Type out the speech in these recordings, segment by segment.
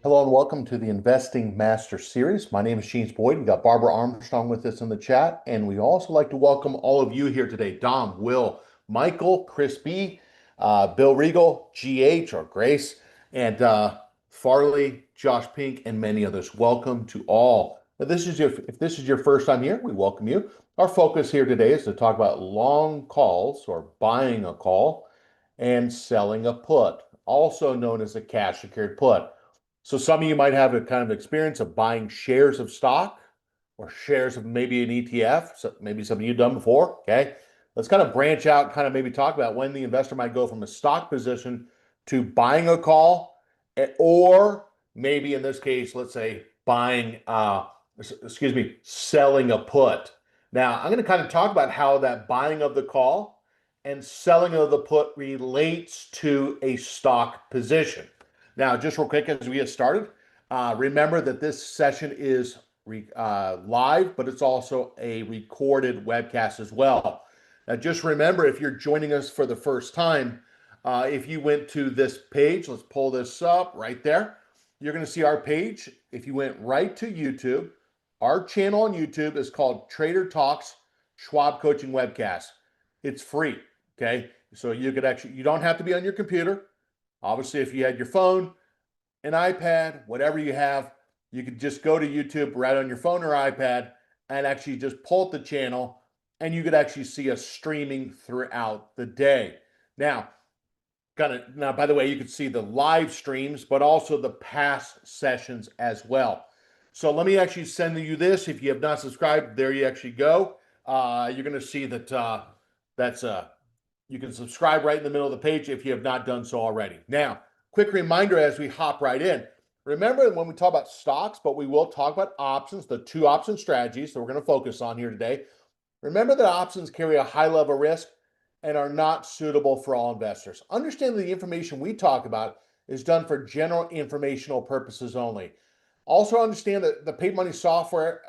Hello and welcome to the Investing Master Series. My name is James Boyd. We've got Barbara Armstrong with us in the chat. And we also like to welcome all of you here today. Dom, Will, Michael, Chris B, Bill Regal, GH or Grace, and Farley, Josh Pink, and many others. Welcome to all. Now, if this is your first time here, we welcome you. Our focus here today is to talk about long calls or buying a call and selling a put, also known as a cash secured put. So some of you might have a kind of experience of buying shares of stock or shares of maybe an ETF. So maybe something you've done before. Okay. Let's kind of branch out, kind of maybe talk about when the investor might go from a stock position to buying a call, or maybe in this case, let's say selling a put. Now, I'm going to kind of talk about how that buying of the call and selling of the put relates to a stock position. Now, just real quick as we get started, remember that this session is live, but it's also a recorded webcast as well. Now, just remember, if you're joining us for the first time, if you went to this page, let's pull this up right there. You're going to see our page. If you went right to YouTube, our channel on YouTube is called Trader Talks Schwab Coaching Webcast. It's free, okay? So you don't have to be on your computer. Obviously, if you had your phone, an iPad, whatever you have, you could just go to YouTube right on your phone or iPad and actually just pull up the channel, and you could actually see us streaming throughout the day. Now, by the way, you can see the live streams, but also the past sessions as well. So let me actually send you this. If you have not subscribed, there you actually go. You're going to see that you can subscribe right in the middle of the page if you have not done so already. Now, quick reminder as we hop right in. Remember when we talk about stocks, but we will talk about options, the two option strategies that we're going to focus on here today. Remember that options carry a high level of risk and are not suitable for all investors. Understand that the information we talk about is done for general informational purposes only. Also understand that the paid money software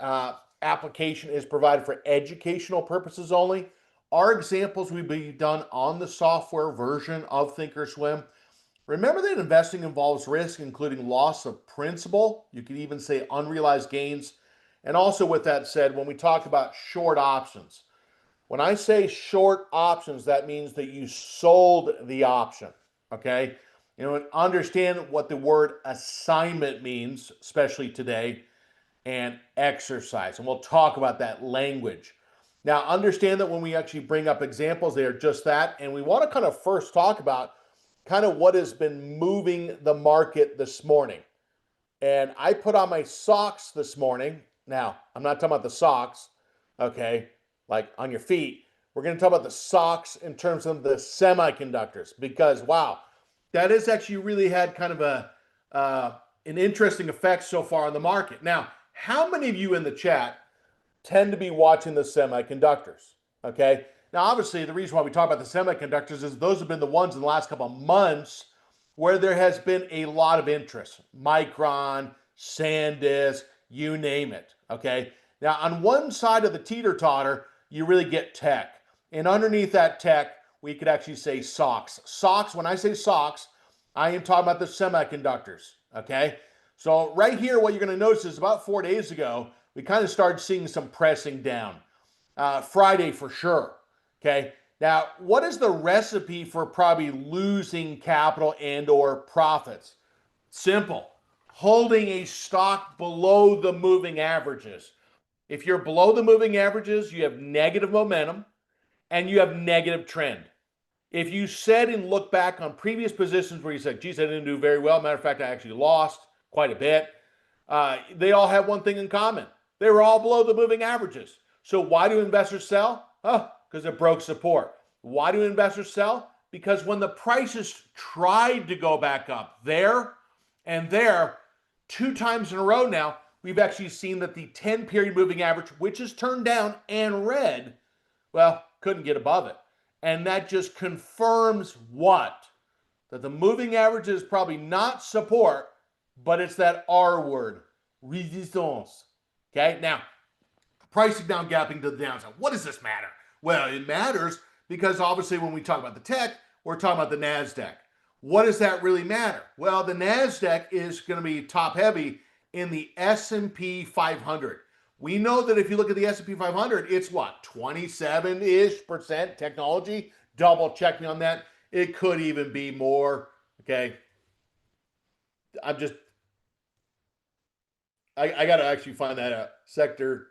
application is provided for educational purposes only. Our examples will be done on the software version of Thinkorswim. Remember that investing involves risk, including loss of principal. You could even say unrealized gains. And also with that said, when we talk about short options, when I say short options, that means that you sold the option, okay? Understand what the word assignment means, especially today, and exercise. And we'll talk about that language. Now, understand that when we actually bring up examples, they are just that. And we want to kind of first talk about kind of what has been moving the market this morning. And I put on my socks this morning. Now, I'm not talking about the socks, okay, like on your feet. We're going to talk about the socks in terms of the semiconductors because, wow, that has actually really had kind of an interesting effect so far on the market. Now, how many of you in the chat tend to be watching the semiconductors, okay? Now, obviously, the reason why we talk about the semiconductors is those have been the ones in the last couple of months where there has been a lot of interest. Micron, SanDisk, you name it, okay? Now, on one side of the teeter-totter, you really get tech. And underneath that tech, we could actually say socks. Socks, when I say socks, I am talking about the semiconductors, okay? So right here, what you're going to notice is about 4 days ago, we kind of started seeing some pressing down. Friday for sure, okay? Now, what is the recipe for probably losing capital and or profits? Simple. Holding a stock below the moving averages. If you're below the moving averages, you have negative momentum and you have negative trend. If you said and look back on previous positions where you said, geez, I didn't do very well. Matter of fact, I actually lost quite a bit. They all have one thing in common. They were all below the moving averages. So why do investors sell? Oh, because it broke support. Why do investors sell? Because when the prices tried to go back up there and there, 2 times in a row now, we've actually seen that the 10-period moving average, which is turned down and red, well, couldn't get above it. And that just confirms what? That the moving average is probably not support, but it's that R word, resistance. Okay, now, pricing down, gapping to the downside. What does this matter? Well, it matters because obviously when we talk about the tech, we're talking about the NASDAQ. What does that really matter? Well, the NASDAQ is going to be top heavy in the S&P 500. We know that if you look at the S&P 500, it's what, 27-ish% technology? Double check me on that. It could even be more. Okay. I'm just, I got to actually find that out. Sector.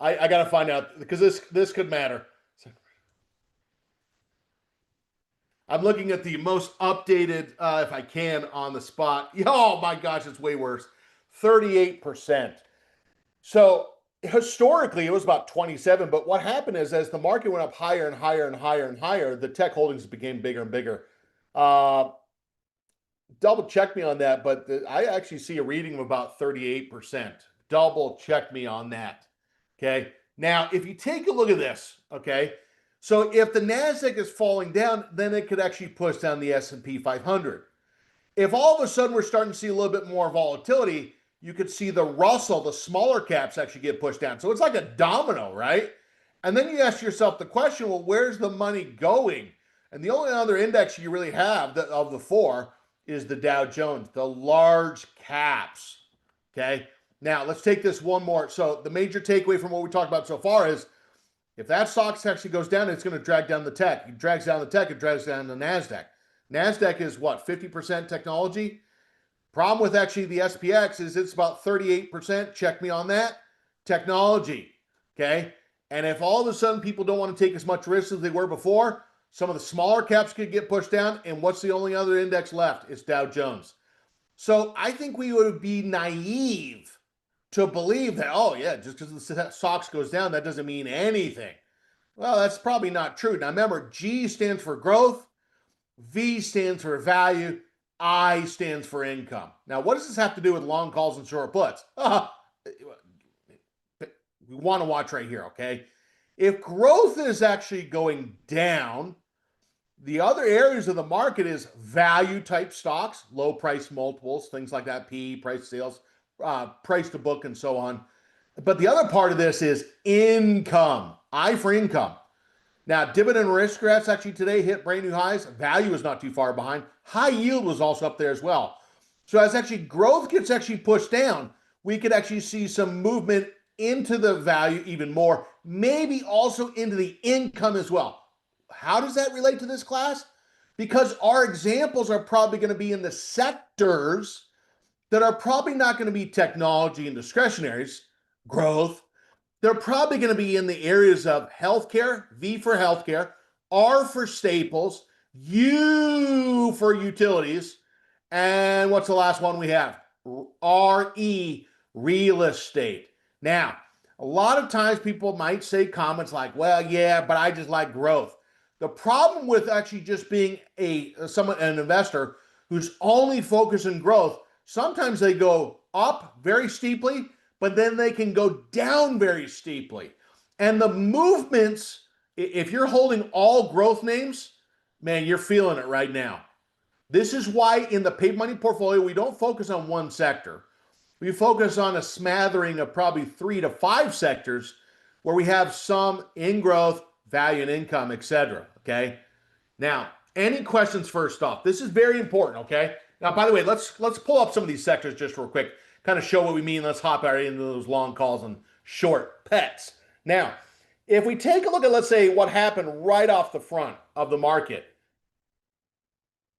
I got to find out because this could matter. I'm looking at the most updated, if I can, on the spot. Oh my gosh, it's way worse. 38%. So historically, it was about 27. But what happened is, as the market went up higher and higher and higher and higher, the tech holdings became bigger and bigger. Double check me on that, but I actually see a reading of about 38%. Double check me on that. Okay. Now, if you take a look at this, okay, so if the Nasdaq is falling down, then it could actually push down the S&P 500. If all of a sudden we're starting to see a little bit more volatility, you could see the Russell, the smaller caps, actually get pushed down. So it's like a domino, right? And then you ask yourself the question, well, where's the money going? And the only other index you really have of the four is the Dow Jones, the large caps. Okay. Now let's take this one more. So the major takeaway from what we talked about so far is if that stock actually goes down, it's going to drag down the tech. It drags down the tech, it drags down the NASDAQ. NASDAQ is what, 50% technology? Problem with actually the SPX is it's about 38%. Check me on that. Technology. Okay. And if all of a sudden people don't want to take as much risk as they were before, some of the smaller caps could get pushed down. And what's the only other index left? It's Dow Jones. So I think we would be naive to believe that, oh, yeah, just because the stocks goes down, that doesn't mean anything. Well, that's probably not true. Now, remember, G stands for growth, V stands for value, I stands for income. Now, what does this have to do with long calls and short puts? We want to watch right here, okay? If growth is actually going down, the other areas of the market is value type stocks, low price multiples, things like that, PE, price sales, price to book, and so on. But the other part of this is income, I for income. Now, dividend aristocrats actually today hit brand new highs. Value is not too far behind. High yield was also up there as well. So as actually growth gets actually pushed down, we could actually see some movement into the value even more, maybe also into the income as well. How does that relate to this class? Because our examples are probably going to be in the sectors that are probably not going to be technology and discretionaries, growth. They're probably going to be in the areas of healthcare, V for healthcare, R for staples, U for utilities, and what's the last one we have? RE, real estate. Now, a lot of times people might say comments like, well, yeah, but I just like growth. The problem with actually just being an investor who's only focused on growth, sometimes they go up very steeply, but then they can go down very steeply. And the movements, if you're holding all growth names, man, you're feeling it right now. This is why in the paid money portfolio, we don't focus on one sector. We focus on a smattering of probably 3 to 5 sectors where we have some in growth, value and income, etc. Okay. Now, any questions first off? This is very important. Okay. Now, by the way, let's pull up some of these sectors just real quick, kind of show what we mean. Let's hop right into those long calls and short pets. Now, if we take a look at, let's say, what happened right off the front of the market,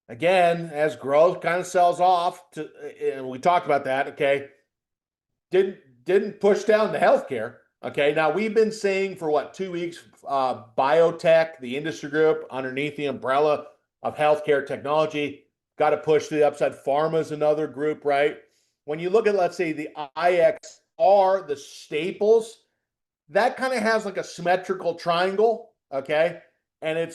again, as growth kind of sells off, and we talked about that. Okay, didn't push down the healthcare. Okay, now we've been saying for what, 2 weeks, biotech, the industry group underneath the umbrella of healthcare technology, got to push to the upside. Pharma is another group, right? When you look at, let's say, the IXR, the staples, that kind of has like a symmetrical triangle, okay? And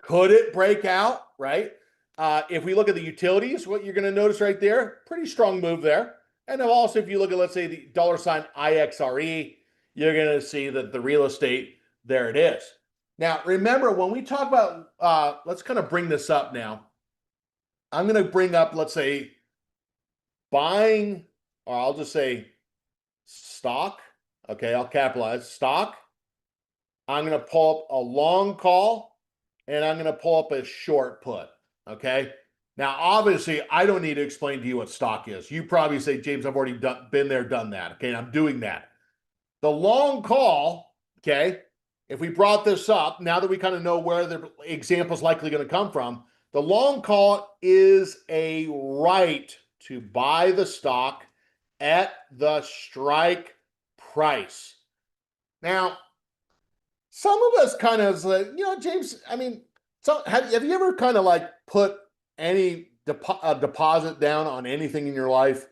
could it break out, right? If we look at the utilities, what you're going to notice right there, pretty strong move there. And then also, if you look at, let's say, the $ IXRE, you're going to see that the real estate, there it is. Now, remember, when we talk about, let's kind of bring this up now. I'm going to bring up, let's say, buying, or I'll just say stock. Okay, I'll capitalize stock. I'm going to pull up a long call and I'm going to pull up a short put. Okay. Now, obviously, I don't need to explain to you what stock is. You probably say, James, I've already been there, done that. Okay. And I'm doing that. The long call, okay, if we brought this up, now that we kind of know where the example is likely going to come from, the long call is a right to buy the stock at the strike price. Now, some of us kind of like, James, I mean, so have you ever kind of like put any deposit down on anything in your life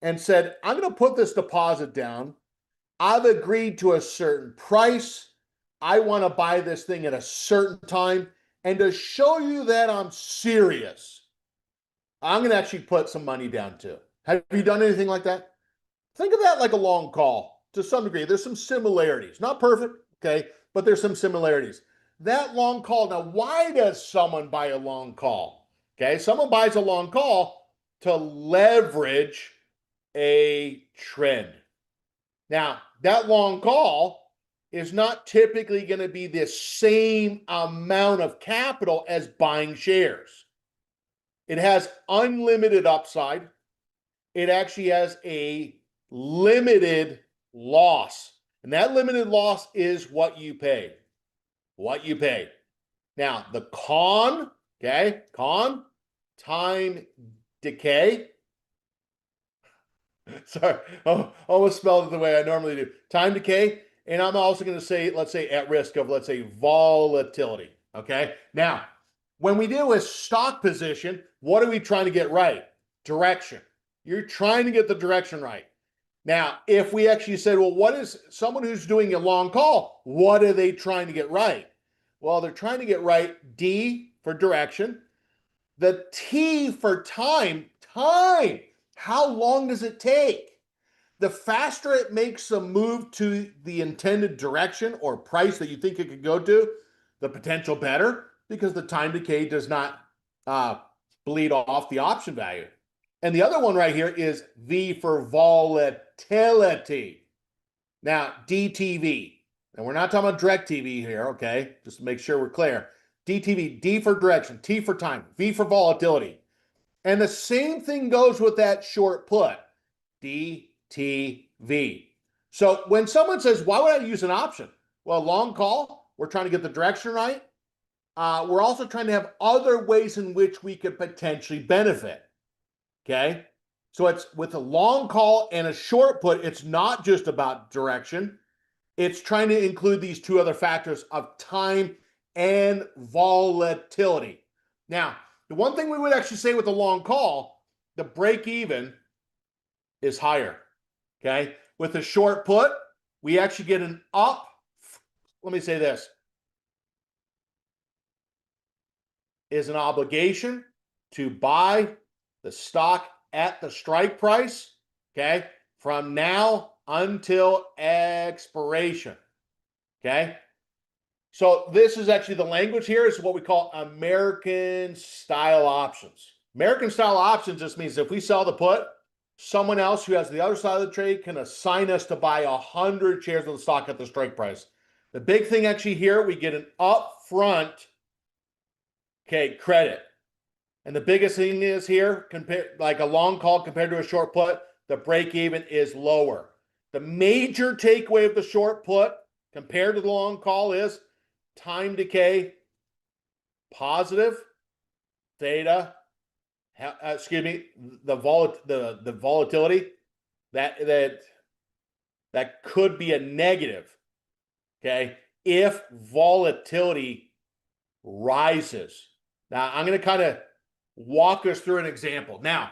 and said, I'm going to put this deposit down. I've agreed to a certain price. I want to buy this thing at a certain time. And to show you that I'm serious, I'm going to actually put some money down too. Have you done anything like that? Think of that like a long call to some degree. There's some similarities, not perfect, okay, but there's some similarities. That long call, now, why does someone buy a long call? Okay, someone buys a long call to leverage a trend. Now, that long call is not typically going to be the same amount of capital as buying shares. It has unlimited upside. It actually has a limited loss. And that limited loss is what you pay. What you pay. Now, the con, okay, time decay. Sorry, almost spelled it the way I normally do. Time decay. And I'm also going to say, let's say, at risk of, let's say, volatility. Okay. Now, when we do a stock position, what are we trying to get right? Direction. You're trying to get the direction right. Now, if we actually said, well, what is someone who's doing a long call? What are they trying to get right? Well, they're trying to get right D for direction, the T for time. Time. How long does it take? The faster it makes a move to the intended direction or price that you think it could go to, the potential better, because the time decay does not bleed off the option value. And the other one right here is V for volatility. Now, DTV. And we're not talking about direct TV here, okay? Just to make sure we're clear. DTV, D for direction, T for time, V for volatility. And the same thing goes with that short put, DTV. So when someone says, why would I use an option? Well, long call, we're trying to get the direction right. We're also trying to have other ways in which we could potentially benefit. Okay. So it's with a long call and a short put, it's not just about direction. It's trying to include these two other factors of time and volatility. Now, the one thing we would actually say with a long call, the break even is higher. Okay. With a short put, we actually get an up. Let me say this is an obligation to buy the stock at the strike price, okay, from now until expiration, okay? So this is actually the language here is what we call American style options. American style options just means if we sell the put, someone else who has the other side of the trade can assign us to buy 100 shares of the stock at the strike price. The big thing actually here, we get an upfront, okay, credit. And the biggest thing is here, like a long call compared to a short put, the break even is lower. The major takeaway of the short put compared to the long call is time decay, positive, theta, the volatility that could be a negative, okay, if volatility rises. Now, I'm going to kind of walk us through an example. Now,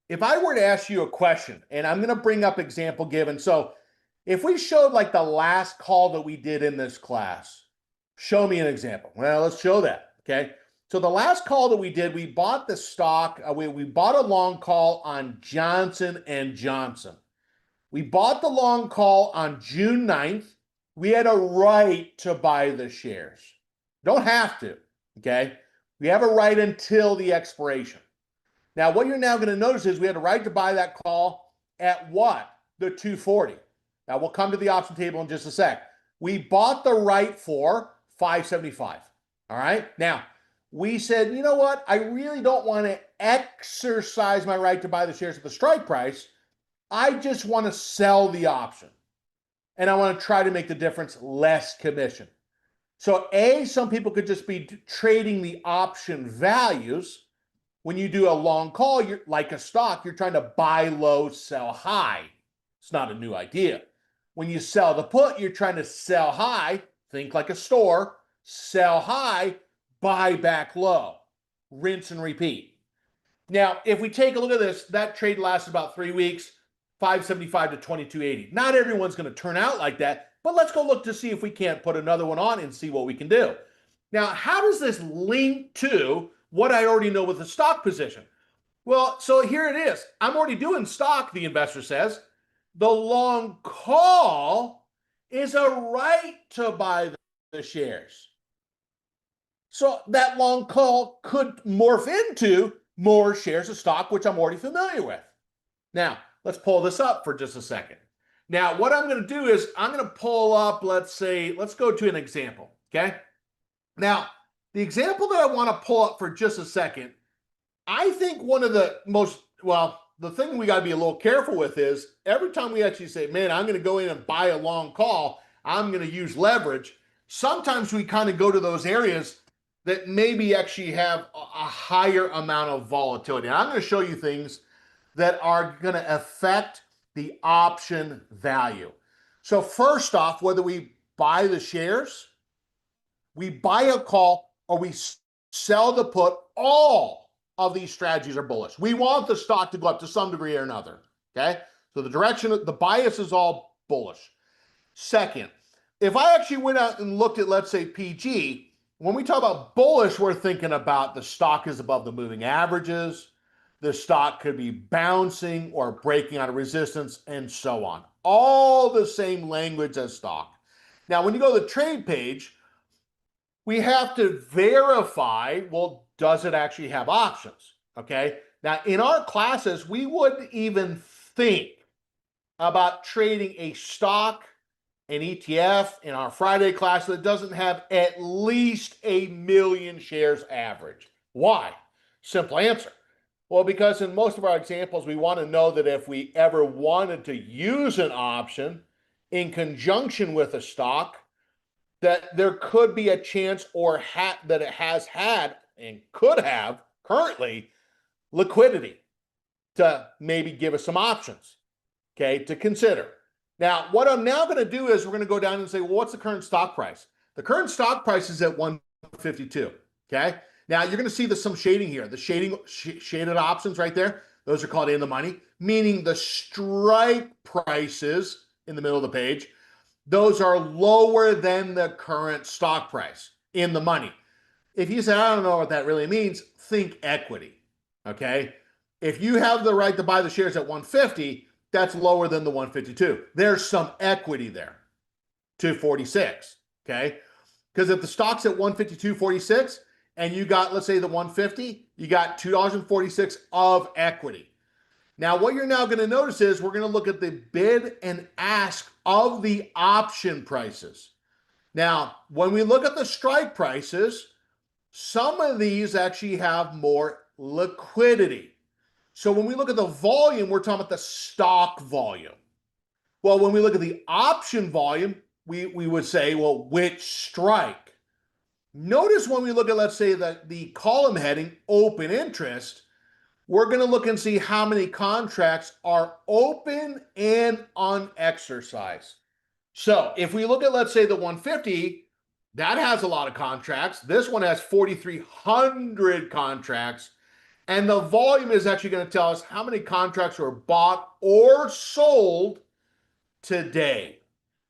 if I were to ask you a question, and I'm going to bring up example given. So if we showed like the last call that we did in this class, show me an example. Well, let's show that, okay? So the last call that we did, we bought the stock, we bought a long call on Johnson & Johnson. We bought the long call on June 9th. We had a right to buy the shares. Don't have to, okay? We have a right until the expiration. Now, what you're now going to notice is we had a right to buy that call at what? The 240. Now, we'll come to the option table in just a sec. We bought the right for 575. All right. Now, we said, you know what? I really don't want to exercise my right to buy the shares at the strike price. I just want to sell the option. And I want to try to make the difference less commission. So, some people could just be trading the option values. When you do a long call, you're like a stock, you're trying to buy low, sell high. It's not a new idea. When you sell the put, you're trying to sell high, think like a store, sell high, buy back low, rinse and repeat. Now, if we take a look at this, that trade lasted about 3 weeks, 575 to 2280. Not everyone's going to turn out like that, but let's go look to see if we can't put another one on and see what we can do. Now, how does this link to what I already know with the stock position? Well, so here it is. I'm already doing stock, the investor says. The long call is a right to buy the shares. So that long call could morph into more shares of stock, which I'm already familiar with. Now, let's pull this up for just a second. Now, what I'm going to do is I'm going to pull up, let's go to an example, okay? Now, the example that I want to pull up for just a second, I think one of the most, the thing we got to be a little careful with is every time we actually say, man, I'm going to go in and buy a long call, I'm going to use leverage. Sometimes we kind of go to those areas that maybe actually have a higher amount of volatility. And I'm going to show you things that are going to affect the option value. So first off, whether we buy the shares, we buy a call, or we sell the put, all of these strategies are bullish. We want the stock to go up to some degree or another, okay? So the direction, the bias is all bullish. Second, if I actually went out and looked at, let's say, PG, when we talk about bullish, we're thinking about the stock is above the moving averages, the stock could be bouncing or breaking out of resistance, and so on. All the same language as stock. Now, when you go to the trade page, we have to verify, well, does it actually have options? Okay. Now, in our classes, we wouldn't even think about trading a stock, an ETF in our Friday class that doesn't have at least 1 million shares average. Why? Simple answer. Well, because in most of our examples, we want to know that if we ever wanted to use an option in conjunction with a stock, that there could be a chance that it has had and could have currently liquidity to maybe give us some options, okay, to consider. Now, what I'm now going to do is we're going to go down and say, well, what's the current stock price? The current stock price is at 152, okay? Now, you're going to see some shading here. The shaded options right there, those are called in the money, meaning the strike prices in the middle of the page, those are lower than the current stock price in the money. If you say, I don't know what that really means, think equity, okay? If you have the right to buy the shares at 150, that's lower than the 152. There's some equity there, 246, okay? Because if the stock's at 152.46 and you got, let's say, the 150, you got $2.46 of equity. Now, what you're now going to notice is we're going to look at the bid and ask of the option prices. Now, when we look at the strike prices, some of these actually have more liquidity. So when we look at the volume, we're talking about the stock volume. Well, when we look at the option volume, we would say, well, which strike? Notice when we look at, let's say, the column heading, open interest, we're going to look and see how many contracts are open and unexercised. So if we look at, let's say, the 150, that has a lot of contracts. This one has 4,300 contracts. And the volume is actually going to tell us how many contracts were bought or sold today.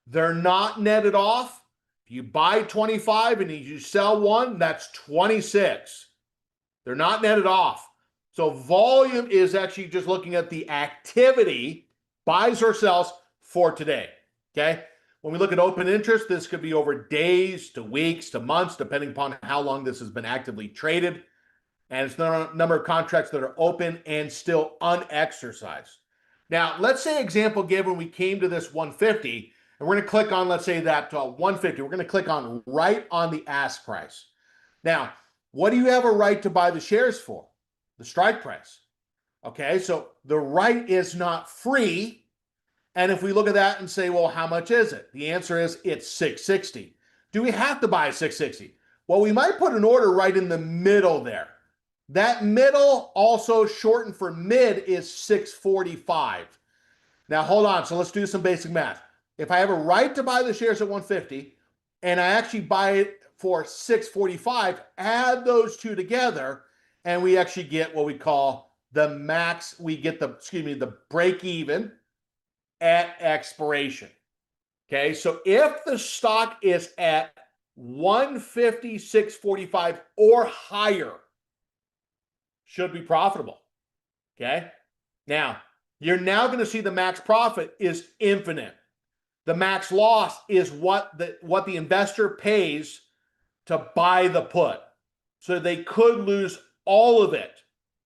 They're not netted off. If you buy 25 and you sell one, that's 26. They're not netted off. So volume is actually just looking at the activity, buys or sells for today, okay? When we look at open interest, this could be over days to weeks to months, depending upon how long this has been actively traded. And it's the number of contracts that are open and still unexercised. Now, let's say example given, we came to this 150, and we're going to click on, let's say, that 150. We're going to click on right on the ask price. Now, what do you have a right to buy the shares for? The strike price. Okay, so the right is not free. And if we look at that and say, well, how much is it? The answer is it's 660. Do we have to buy 660? Well, we might put an order right in the middle there. That middle, also shortened for mid, is 645. Now, hold on. So let's do some basic math. If I have a right to buy the shares at 150 and I actually buy it for 645, add those two together and we actually get what we call the max. We get the break even at expiration. Okay, so if the stock is at 150, 645 or higher, should be profitable. Okay, now you're now going to see the max profit is infinite. The max loss is what the investor pays to buy the put. So they could lose all of it.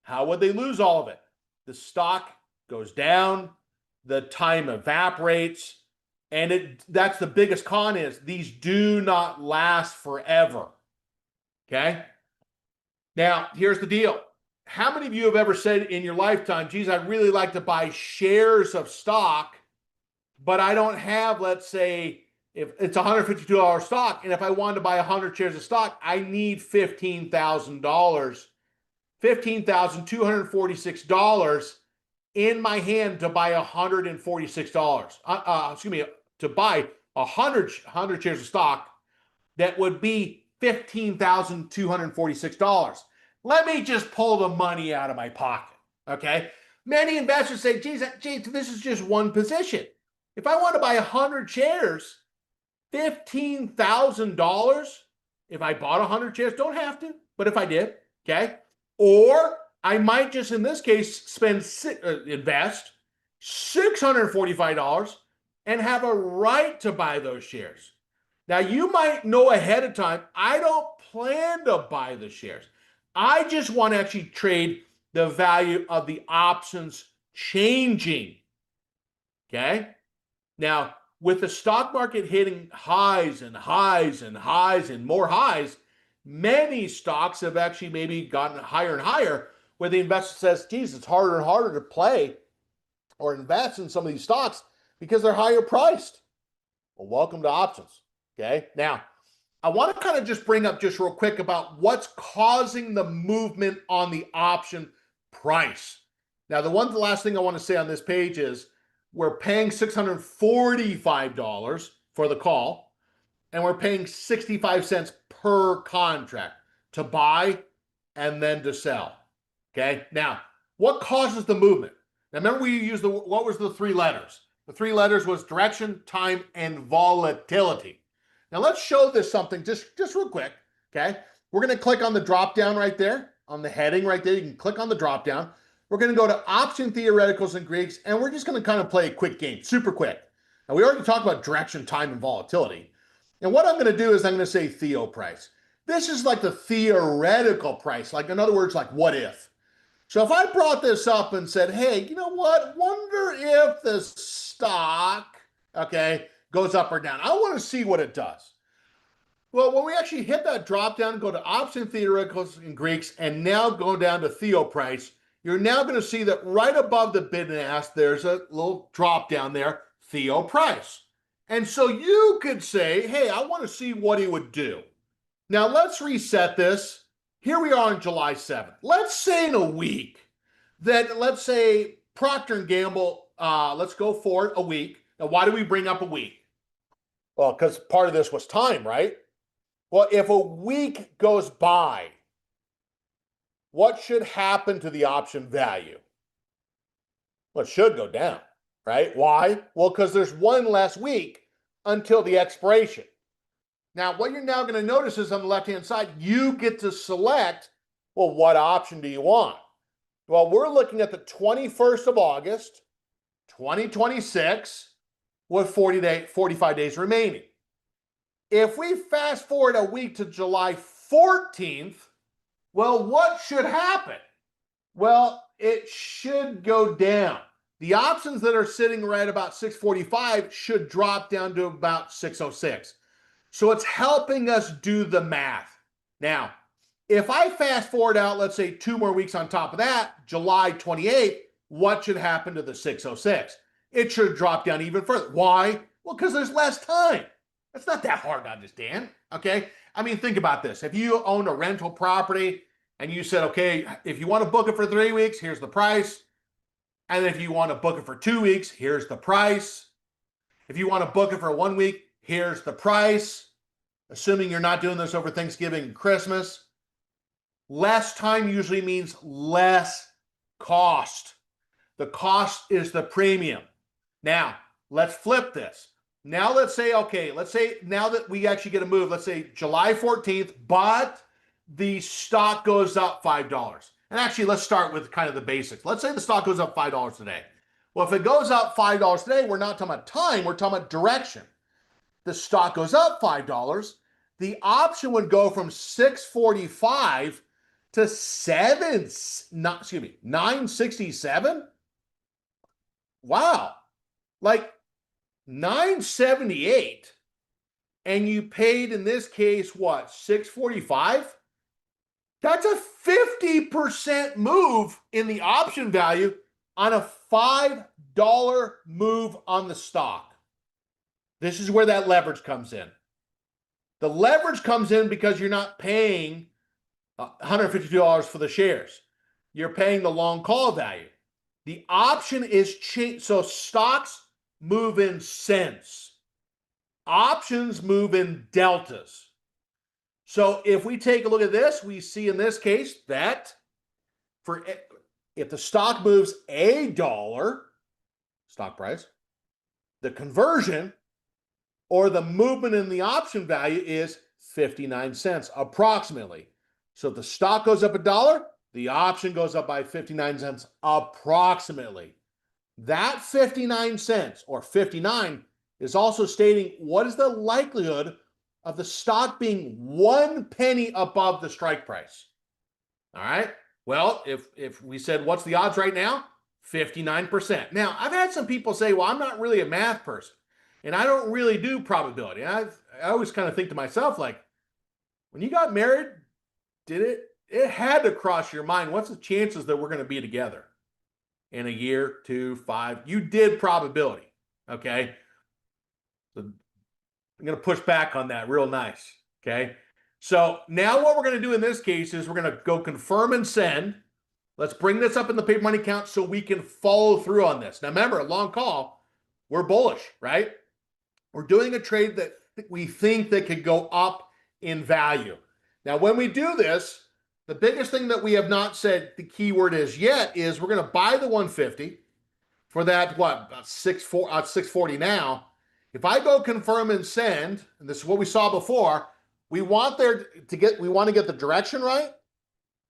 How would they lose all of it? The stock goes down, the time evaporates, and that's the biggest con is these do not last forever. Okay? Now, here's the deal. How many of you have ever said in your lifetime, geez, I'd really like to buy shares of stock, but I don't have, let's say, if it's $152 stock, and if I wanted to buy 100 shares of stock, I need $15,000, $15,246 in my hand to buy $146. To buy 100 shares of stock, that would be $15,246. Let me just pull the money out of my pocket, okay? Many investors say, geez, this is just one position. If I want to buy 100 shares, $15,000, if I bought 100 shares, don't have to, but if I did, okay? Or I might just, in this case, invest $645 and have a right to buy those shares. Now, you might know ahead of time, I don't plan to buy the shares. I just want to actually trade the value of the options changing. Okay? Now, with the stock market hitting highs and highs and highs and more highs, many stocks have actually maybe gotten higher and higher, where the investor says, geez, it's harder and harder to play or invest in some of these stocks because they're higher priced. Well, welcome to options. Okay? Now, I want to kind of just bring up just real quick about what's causing the movement on the option price. Now, the last thing I want to say on this page is we're paying $645 for the call, and we're paying 65 cents per contract to buy and then to sell. Okay. Now, what causes the movement? Now, remember we used what was the three letters? The three letters was direction, time, and volatility. Now let's show this something just real quick. Okay. We're going to click on the drop down right there on the heading right there. You can click on the drop down. We're going to go to option theoreticals and Greeks, and we're just going to kind of play a quick game, super quick. Now we already talked about direction, time, and volatility. And what I'm going to do is I'm going to say theo price. This is like the theoretical price. Like, in other words, like what if? So if I brought this up and said, hey, you know what? Wonder if the stock, okay, goes up or down. I want to see what it does. Well, when we actually hit that drop down, go to option theoreticals and Greeks, and now go down to theo price, you're now going to see that right above the bid and ask, there's a little drop down there, theo price. And so you could say, hey, I want to see what he would do. Now let's reset this. Here we are on July 7th. Let's say in a week that, let's say Procter & Gamble, let's go for it a week. Now, why do we bring up a week? Well, because part of this was time, right? Well, if a week goes by, what should happen to the option value? Well, it should go down, right? Why? Well, because there's one less week until the expiration. Now, what you're now going to notice is on the left-hand side, you get to select, well, what option do you want? Well, we're looking at the 21st of August, 2026, with 45 days remaining. If we fast forward a week to July 14th, well, what should happen? Well, it should go down. The options that are sitting right about 645 should drop down to about 606. So it's helping us do the math. Now, If I fast forward out, let's say 2 more weeks on top of that, July 28th, what should happen to the 606? It should drop down even further. Why? Well, because there's less time. It's not that hard to understand. Okay. I mean, think about this. If you own a rental property and you said, okay, if you want to book it for 3 weeks, here's the price. And if you want to book it for 2 weeks, here's the price. If you want to book it for 1 week, here's the price. Assuming you're not doing this over Thanksgiving and Christmas. Less time usually means less cost. The cost is the premium. Now, let's flip this. Now, let's say now that we actually get a move, let's say July 14th, but the stock goes up $5. And actually, let's start with kind of the basics. Let's say the stock goes up $5 today. Well, if it goes up $5 today, we're not talking about time, we're talking about direction. The stock goes up $5. The option would go from 645 to 967. Wow. Like 978. And you paid in this case, what, 645? That's a 50% move in the option value on a $5 move on the stock. This is where that leverage comes in. The leverage comes in because you're not paying $152 for the shares. You're paying the long call value. The option is change. So stocks move in cents. Options move in deltas. So if we take a look at this, we see in this case that if the stock moves $1, stock price, the conversion or the movement in the option value is 59 cents approximately. So if the stock goes up $1, the option goes up by 59 cents approximately. That 59 cents or 59 is also stating what is the likelihood of the stock being 1 penny above the strike price. All right. Well, if we said what's the odds right now? 59%. Now, I've had some people say, well, I'm not really a math person and I don't really do probability. I always kind of think to myself, like, when you got married, it had to cross your mind, what's the chances that we're going to be together in a year, 2, 5? You did probability. Okay. So I'm going to push back on that real nice. Okay. So now what we're going to do in this case is we're going to go confirm and send. Let's bring this up in the paper money count so we can follow through on this. Now remember, a long call, we're bullish, right? We're doing a trade that we think that could go up in value. Now, when we do this, the biggest thing that we have not said the keyword is yet is we're going to buy the 150 for that, what, about 640 now. If I go confirm and send, and this is what we saw before, we want to get the direction right.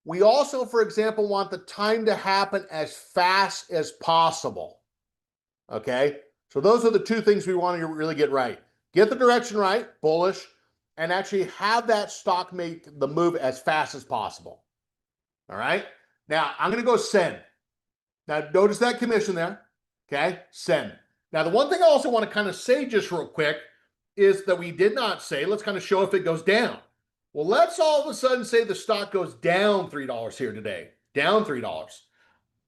We also, for example, want the time to happen as fast as possible. Okay? So those are the two things we want to really get right. Get the direction right, bullish, and actually have that stock make the move as fast as possible. All right? Now, I'm going to go send. Now, notice that commission there. Okay? Send. Now, the one thing I also want to kind of say just real quick is that we did not say, let's kind of show if it goes down. Well, let's all of a sudden say the stock goes down $3 here today. Down $3.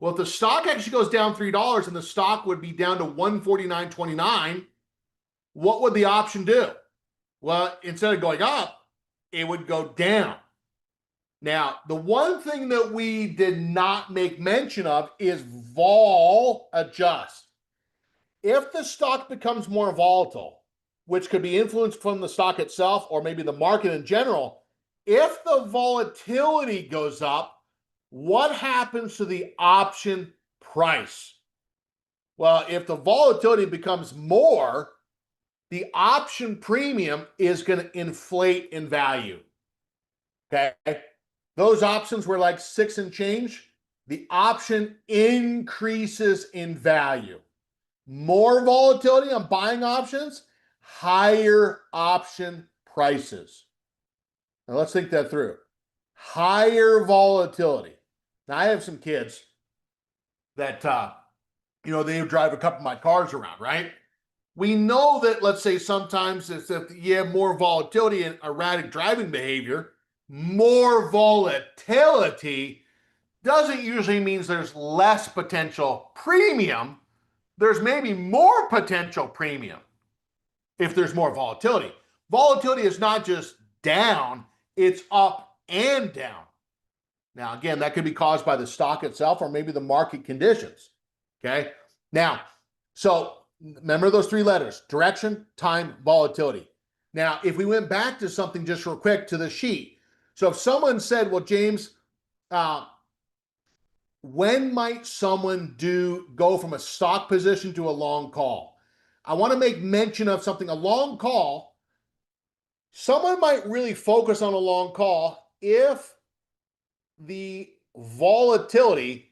Well, if the stock actually goes down $3 and the stock would be down to 149.29, what would the option do? Well, instead of going up, it would go down. Now, the one thing that we did not make mention of is vol adjust. If the stock becomes more volatile, which could be influenced from the stock itself or maybe the market in general, if the volatility goes up, what happens to the option price? Well, if the volatility becomes more, the option premium is going to inflate in value. Okay. Those options were like 6 and change. The option increases in value. More volatility on buying options, higher option prices. Now let's think that through. Higher volatility. Now I have some kids that, they drive a couple of my cars around, right? We know that, let's say sometimes if you have more volatility and erratic driving behavior, more volatility doesn't usually means there's less potential premium. There's maybe more potential premium if there's more volatility. Volatility is not just down, it's up and down. Now, again, that could be caused by the stock itself or maybe the market conditions. Okay. Now, so remember those three letters: direction, time, volatility. Now, if we went back to something just real quick to the sheet. So if someone said, well, James, when might someone go from a stock position to a long call? I want to make mention of something. A long call, someone might really focus on a long call if the volatility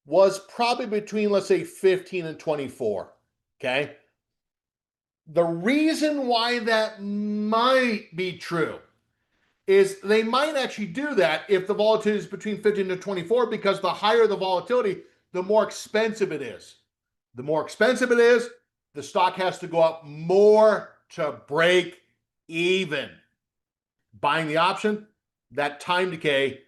was probably between, let's say, 15 and 24. Okay. The reason why that might be true is they might actually do that if the volatility is between 15 to 24, because the higher the volatility, the more expensive it is. The more expensive it is, the stock has to go up more to break even. Buying the option, that time decay,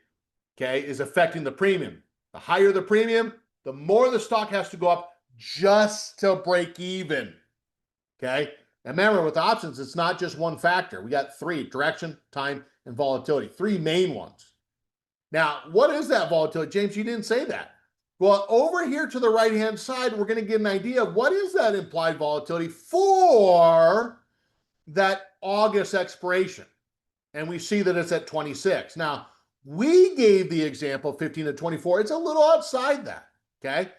okay, is affecting the premium. The higher the premium, the more the stock has to go up just to break even. Okay. And remember, with options, it's not just one factor. We got three: direction, time, and volatility. Three main ones. Now, what is that volatility? James, you didn't say that. Well, over here to the right-hand side, we're going to get an idea of what is that implied volatility for that August expiration. And we see that it's at 26. Now, we gave the example 15 to 24. It's a little outside that. Okay.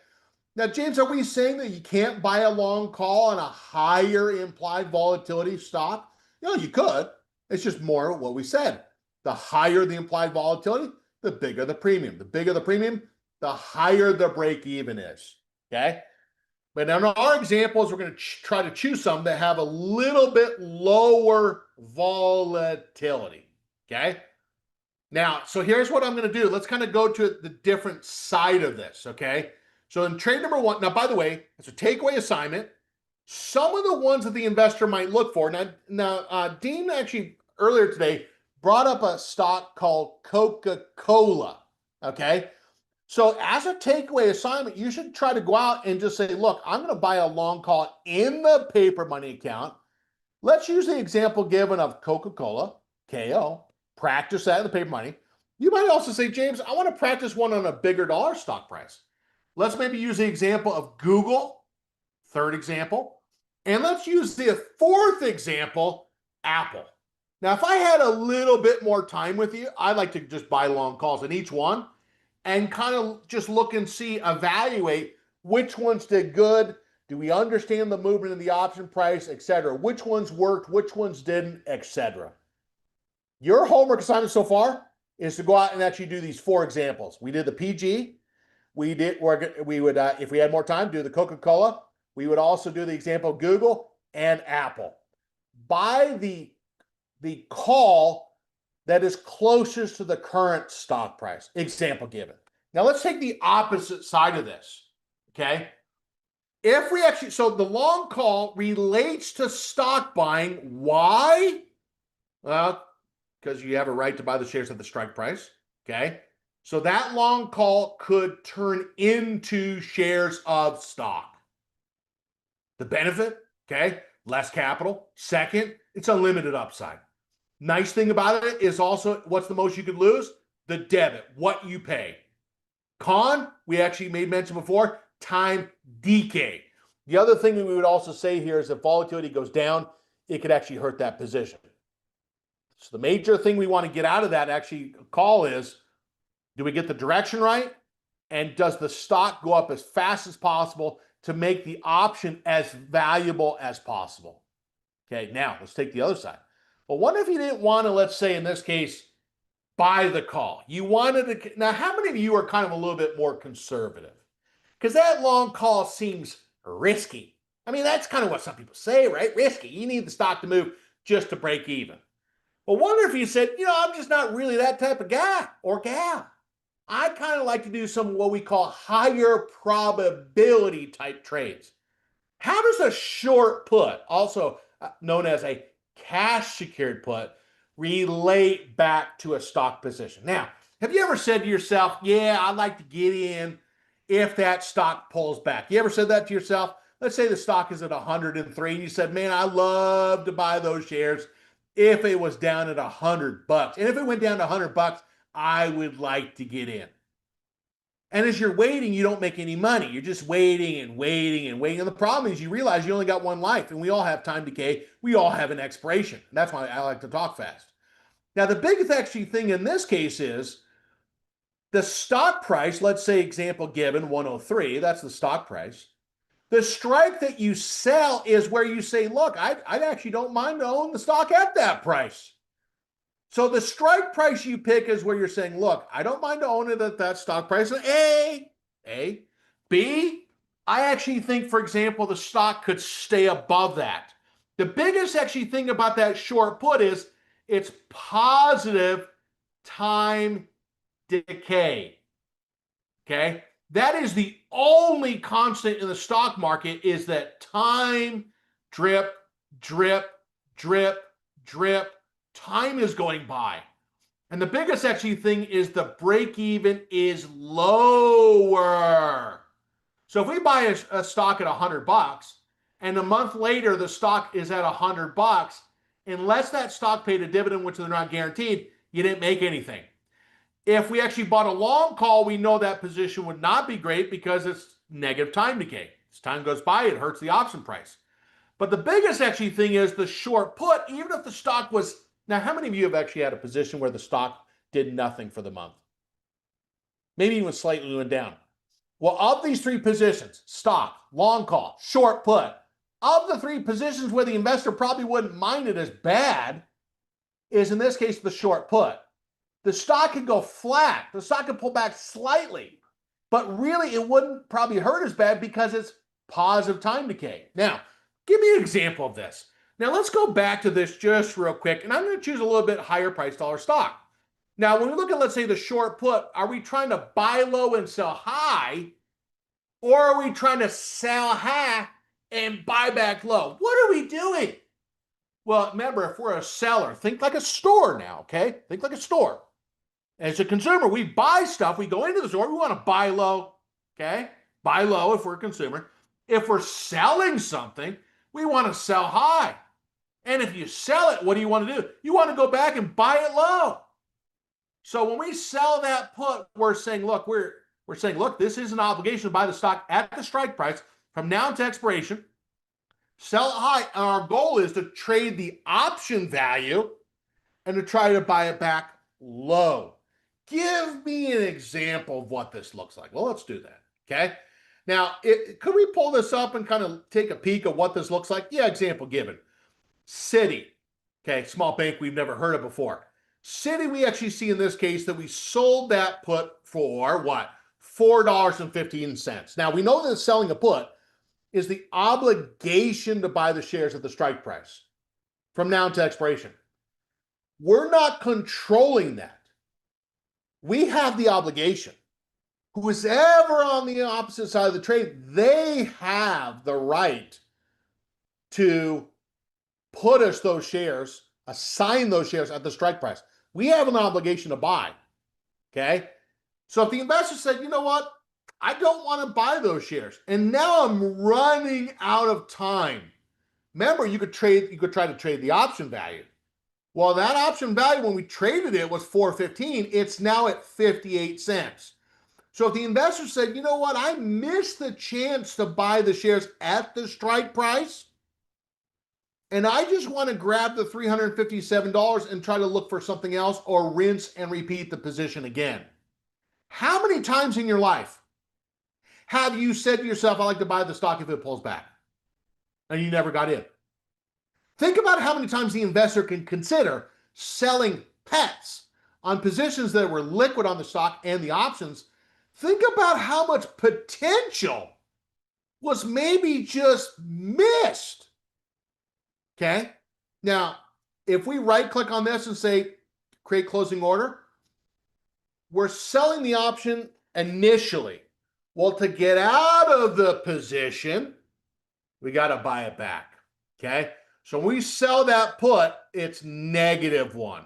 Now, James, are we saying that you can't buy a long call on a higher implied volatility stock? You know, you could. It's just more what we said. The higher the implied volatility, the bigger the premium. The bigger the premium, the higher the break even is. Okay. But in our examples, we're going to try to choose some that have a little bit lower volatility. Okay. Now, so here's what I'm going to do. Let's kind of go to the different side of this. Okay. So in trade number one, now, by the way, it's a takeaway assignment. Some of the ones that the investor might look for. Now, Dean actually earlier today brought up a stock called Coca-Cola. Okay. So as a takeaway assignment, you should try to go out and just say, look, I'm going to buy a long call in the paper money account. Let's use the example given of Coca-Cola, KO, practice that in the paper money. You might also say, James, I want to practice one on a bigger dollar stock price. Let's maybe use the example of Google, third example. And let's use the fourth example, Apple. Now, if I had a little bit more time with you, I'd like to just buy long calls in each one and kind of just look and see, evaluate which ones did good. Do we understand the movement in the option price, et cetera? Which ones worked, which ones didn't, et cetera. Your homework assignment so far is to go out and actually do these four examples. We did the PG. We would, if we had more time, do the Coca-Cola. We would also do the example of Google and Apple. Buy the call that is closest to the current stock price. Example given. Now let's take the opposite side of this. Okay. If we actually, so the long call relates to stock buying. Why? Well, because you have a right to buy the shares at the strike price. Okay. So that long call could turn into shares of stock. The benefit, okay, less capital. Second, it's unlimited upside. Nice thing about it is also, what's the most you could lose? The debit, what you pay. Con, we actually made mention before, time decay. The other thing that we would also say here is if volatility goes down, it could actually hurt that position. So the major thing we want to get out of that actually call is, do we get the direction right? And does the stock go up as fast as possible to make the option as valuable as possible? Okay, now let's take the other side. Well, what if you didn't want to, let's say in this case, buy the call? You wanted to, now how many of you are kind of a little bit more conservative? Because that long call seems risky. I mean, that's kind of what some people say, right? Risky. You need the stock to move just to break even. Well, wonder if you said, I'm just not really that type of guy or gal. I kind of like to do some what we call higher probability type trades. How does a short put, also known as a cash secured put, relate back to a stock position. Now, have you ever said to yourself, yeah, I'd like to get in if that stock pulls back? You ever said that to yourself? Let's say the stock is at 103 and you said, man, I love to buy those shares if it was down at $100. And if it went down to $100, I would like to get in. And as you're waiting, you don't make any money. You're just waiting and waiting and waiting. And the problem is you realize you only got one life, and we all have time decay. We all have an expiration. That's why I like to talk fast. Now, the biggest actually thing in this case is the stock price, let's say example given, 103, that's the stock price. The strike that you sell is where you say, look, I actually don't mind to own the stock at that price. So the strike price you pick is where you're saying, look, I don't mind to own it at that stock price. A. B, I actually think, for example, the stock could stay above that. The biggest actually thing about that short put is it's positive time decay. Okay? That is the only constant in the stock market, is that time drip, drip, drip, drip. Time is going by. And the biggest actually thing is the break even is lower. So if we buy a stock at $100 and a month later the stock is at $100, unless that stock paid a dividend, which they're not guaranteed, you didn't make anything. If we actually bought a long call, we know that position would not be great because it's negative time decay. As time goes by, it hurts the option price. But the biggest actually thing is the short put, even if the stock was, now how many of you have actually had a position where the stock did nothing for the month? Maybe even slightly went down. Well, of these three positions, stock, long call, short put, of the three positions where the investor probably wouldn't mind it as bad, is in this case the short put. The stock could go flat. The stock could pull back slightly, but really it wouldn't probably hurt as bad because it's positive time decay. Now, give me an example of this. Now, let's go back to this just real quick, and I'm going to choose a little bit higher price dollar stock. Now, when we look at, let's say, the short put, are we trying to buy low and sell high, or are we trying to sell high and buy back low? What are we doing? Well, remember, if we're a seller, think like a store now, okay? Think like a store. As a consumer, we buy stuff. We go into the store. We want to buy low, okay? Buy low if we're a consumer. If we're selling something, we want to sell high. And if you sell it, what do you want to do? You want to go back and buy it low. So when we sell that put, we're saying, look, we're saying, look, this is an obligation to buy the stock at the strike price from now to expiration. Sell it high. And our goal is to trade the option value and to try to buy it back low. Give me an example of what this looks like. Well, let's do that, okay? Now, could we pull this up and kind of take a peek of what this looks like? Yeah, example given. Citi, okay, small bank we've never heard of before. Citi, we actually see in this case that we sold that put for what? $4.15. Now, we know that selling a put is the obligation to buy the shares at the strike price from now to expiration. We're not controlling that. We have the obligation. Who is ever on the opposite side of the trade, they have the right to put us those shares, assign those shares at the strike price. We have an obligation to buy, okay? So if the investor said, you know what, I don't want to buy those shares, and now I'm running out of time. Remember, you could try to trade the option value. Well, that option value, when we traded it, was $4.15. It's now at 58 cents. So if the investor said, you know what, I missed the chance to buy the shares at the strike price, and I just want to grab the $357 and try to look for something else or rinse and repeat the position again. How many times in your life have you said to yourself, I like to buy the stock if it pulls back, and you never got in? Think about how many times the investor can consider selling pets on positions that were liquid on the stock and the options. Think about how much potential was maybe just missed. Okay? Now, if we right-click on this and say, create closing order, we're selling the option initially. Well, to get out of the position, we got to buy it back. Okay? So when we sell that put, it's -1.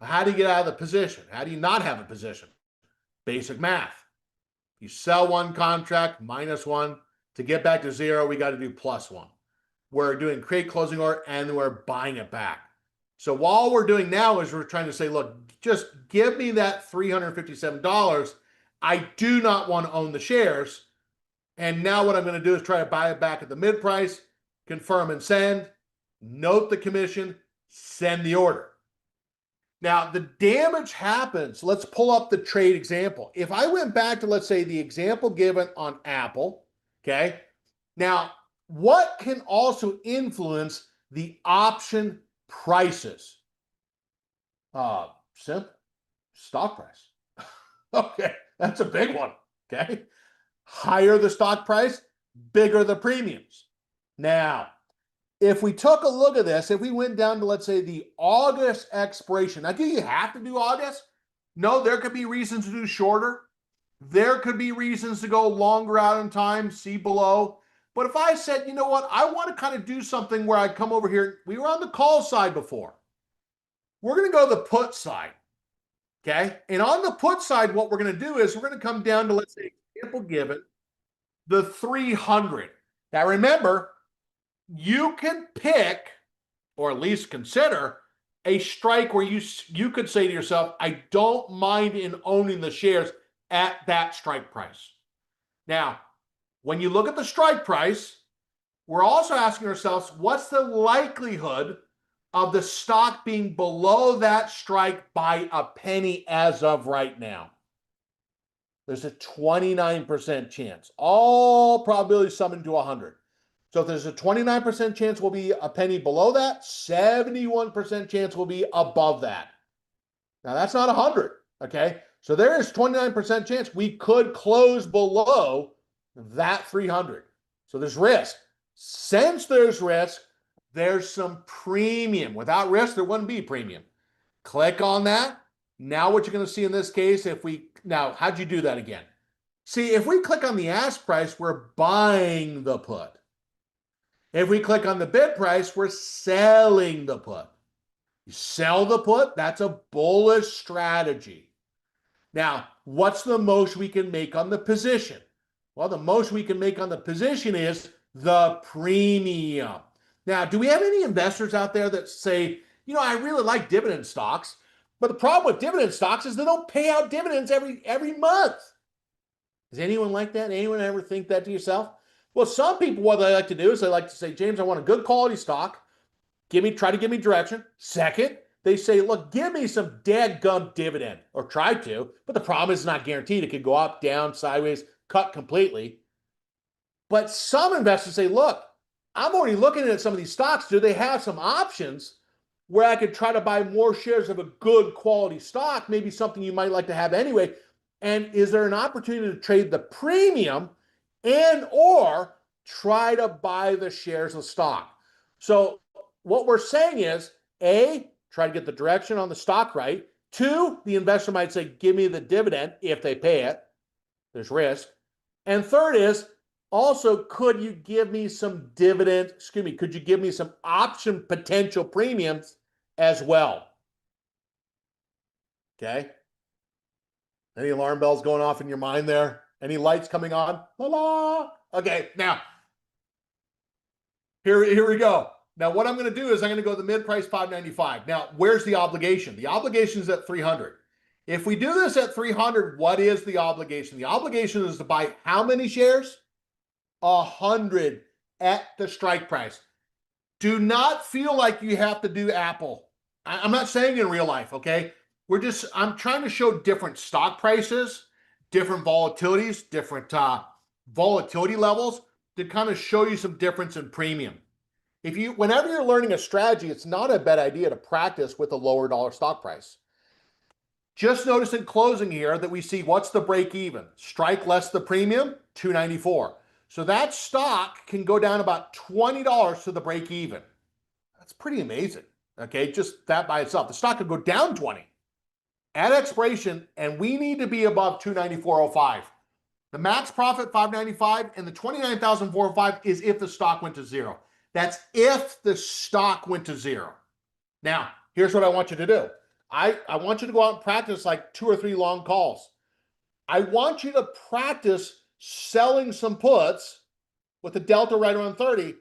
How do you get out of the position? How do you not have a position? Basic math. You sell one contract, -1. To get back to 0, we got to do +1. We're doing create closing order and we're buying it back. So all we're doing now is we're trying to say, look, just give me that $357. I do not want to own the shares. And now what I'm going to do is try to buy it back at the mid price, confirm and send, note the commission, send the order. Now, the damage happens. Let's pull up the trade example. If I went back to, let's say, the example given on Apple, okay? Now, what can also influence the option prices? Simple. Stock price. Okay, that's a big one, okay? Higher the stock price, bigger the premiums. Now, if we took a look at this, if we went down to, let's say, the August expiration, now do you have to do August? No, there could be reasons to do shorter. There could be reasons to go longer out in time, see below. But if I said, you know what, I want to kind of do something where I come over here, we were on the call side before. We're going to go to the put side, okay? And on the put side, what we're going to do is we're going to come down to, let's say, example given, the 300. Now remember, you can pick, or at least consider, a strike where you could say to yourself, I don't mind in owning the shares at that strike price. Now, when you look at the strike price, we're also asking ourselves, what's the likelihood of the stock being below that strike by a penny as of right now? There's a 29% chance. All probabilities summoned to 100. So if there's a 29% chance we'll be a penny below that, 71% chance we'll be above that. Now that's not 100, okay? So there is 29% chance we could close below that 300. So there's risk. Since there's risk, there's some premium. Without risk, there wouldn't be premium. Click on that. Now what you're going to see in this case, now how'd you do that again? See, if we click on the ask price, we're buying the put. If we click on the bid price, we're selling the put. You sell the put, that's a bullish strategy. Now, what's the most we can make on the position? Well, the most we can make on the position is the premium. Now, do we have any investors out there that say, you know, I really like dividend stocks, but the problem with dividend stocks is they don't pay out dividends every month? Is anyone like that? Anyone ever think that to yourself? Well, some people, what they like to do is they like to say, James, I want a good quality stock. Try to give me direction. Second, they say, look, give me some dadgum dividend, or try to, but the problem is it's not guaranteed. It could go up, down, sideways, cut completely. But some investors say, look, I'm already looking at some of these stocks. Do they have some options where I could try to buy more shares of a good quality stock, maybe something you might like to have anyway? And is there an opportunity to trade the premium and or try to buy the shares of stock? So what we're saying is, A, try to get the direction on the stock right. 2, the investor might say, give me the dividend if they pay it. There's risk. And third is, also, could you give me some could you give me some option potential premiums as well? Okay. Any alarm bells going off in your mind there? Any lights coming on? La la. Okay, now, here we go. Now, what I'm going to do is I'm going to go to the mid price 595. Now, where's the obligation? The obligation is at 300. If we do this at 300, what is the obligation? The obligation is to buy how many shares? 100 at the strike price. Do not feel like you have to do Apple. I'm not saying in real life, okay? I'm trying to show different stock prices, different volatilities, different volatility levels to kind of show you some difference in premium. Whenever you're learning a strategy, it's not a bad idea to practice with a lower dollar stock price. Just notice in closing here that we see what's the break even. Strike less the premium, $294. So that stock can go down about $20 to the break even. That's pretty amazing. Okay, just that by itself. The stock could go down 20 at expiration, and we need to be above 294.05. The max profit 595 and the 29,405 is if the stock went to zero. That's if the stock went to zero. Now, here's what I want you to do. I want you to go out and practice like 2 or 3 long calls. I want you to practice selling some puts with a delta right around 30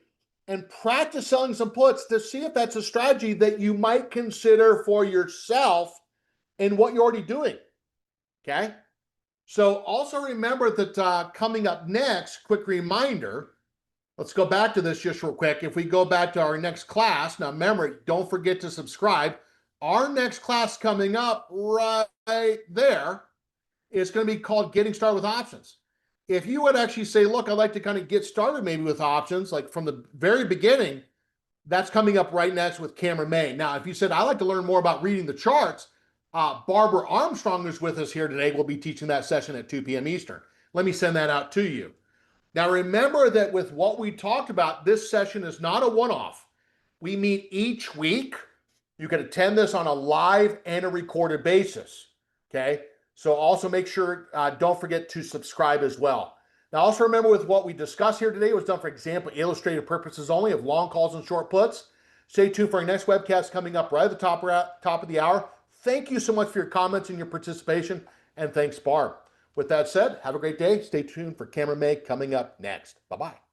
and practice selling some puts to see if that's a strategy that you might consider for yourself in what you're already doing. Okay. So also remember that coming up next, quick reminder, let's go back to this just real quick. If we go back to our next class, now remember, don't forget to subscribe. Our next class coming up right there is going to be called Getting Started with Options. If you would actually say, look, I'd like to kind of get started maybe with options, like from the very beginning, that's coming up right next with Cameron May. Now, if you said, I'd like to learn more about reading the charts, Barbara Armstrong is with us here today. We'll be teaching that session at 2 p.m. Eastern. Let me send that out to you. Now, remember that with what we talked about, this session is not a one-off. We meet each week. You can attend this on a live and a recorded basis, okay? So also make sure, don't forget to subscribe as well. Now, also remember with what we discussed here today, it was done for example, illustrative purposes only of long calls and short puts. Stay tuned for our next webcast coming up right at the top of the hour. Thank you so much for your comments and your participation, and thanks, Barb. With that said, have a great day. Stay tuned for Cameron May coming up next. Bye-bye.